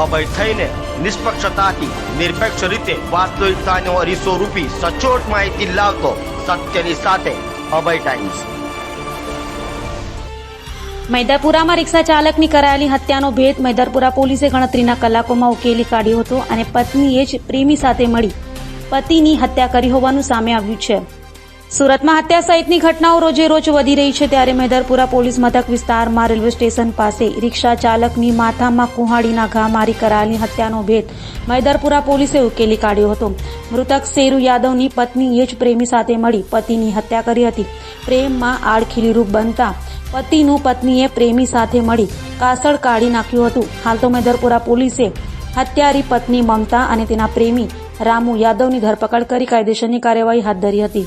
અભય થઈને નિષ્પક્ષતાથી નિરપેક્ષ રીતે વાસ્તવિકતાનો અરીસો રૂપી સચોટ માહિતી લાવતો સત્યની સાથે અભય ટાઈમ્સ। મૈદરપુરામાં રિક્ષા ચાલકની કરાયેલી હત્યાનો ભેદ મૈદરપુરા પોલીસે ગણતરીના કલાકોમાં ઉકેલી કાઢ્યો હતો અને પત્નીએ જ પ્રેમી સાથે મળી પતિની હત્યા કરી હોવાનું સામે આવ્યું છે। સુરતમાં હત્યા સહિતની ઘટનાઓ રોજે રોજ વધી રહી છે, ત્યારે મૈદરપુરા પોલીસ મથક વિસ્તારમાં રેલવે સ્ટેશન પાસે રિક્ષા ચાલકની માથામાં કુહાડીના ઘા મારી કરાયેલી હત્યાનો ભેદ મૈદરપુરા પોલીસે ઉકેલી કાઢ્યો હતો। મૃતક શેરુ યાદવની પત્નીએ જ પ્રેમી સાથે મળી પતિની હત્યા કરી હતી। પ્રેમમાં આડખીલી રૂપ બનતા પતિનું પત્નીએ પ્રેમી સાથે મળી કાસળ કાઢી નાખ્યું હતું। હાલ તો મૈદરપુરા પોલીસે હત્યારી પત્ની મમતા અને તેના પ્રેમી રામુ યાદવની ધરપકડ કરી કાયદેસરની કાર્યવાહી હાથ ધરી હતી।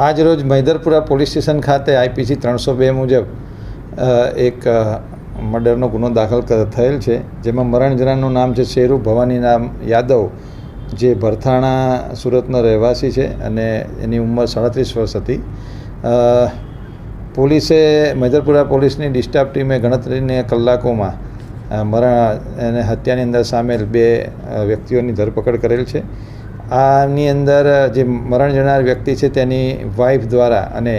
આજરોજ મૈદરપુરા પોલીસ સ્ટેશન ખાતે IPC 302 મુજબ એક મર્ડરનો ગુનો દાખલ થયેલ છે, જેમાં મરણ જનારનું નામ છે શેરુ ભવાની નામ યાદવ, જે ભરથાણા સુરતનો રહેવાસી છે અને એની ઉંમર 37 વર્ષ હતી। પોલીસે મૈદરપુરા પોલીસની ડિસ્ટાફ ટીમે ગણતરીના કલાકોમાં અને હત્યાની અંદર સામેલ 2 વ્યક્તિઓની ધરપકડ કરેલ છે। આની અંદર જે મરણ જનાર વ્યક્તિ છે તેની વાઈફ દ્વારા અને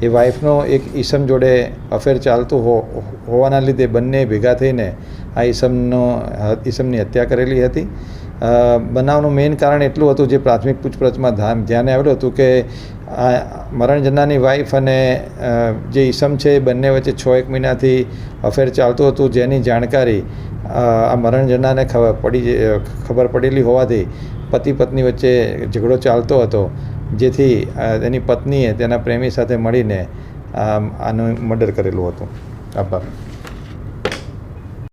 એ વાઈફનો એક ઈસમ જોડે અફેર ચાલતું હોવાના લીધે બંને ભેગા થઈને આ ઈસમની હત્યા કરેલી હતી। બનાવનું મેઇન કારણ એટલું હતું, જે પ્રાથમિક પૂછપરછમાં ધ્યાને આવેલું હતું કે આ મરણ જનારની વાઈફ અને જે ઈસમ છે એ બંને વચ્ચે 6-1 મહિનાથી અફેર ચાલતું હતું, જેની જાણકારી આ મરણ જનારને ખબર પડેલી હોવાથી પતિ પત્ની વચ્ચે ઝઘડો ચાલતો હતો, જેથી તેની પત્નીએ તેના પ્રેમી સાથે મળીને આનું મર્ડર કરેલું હતું। આભાર।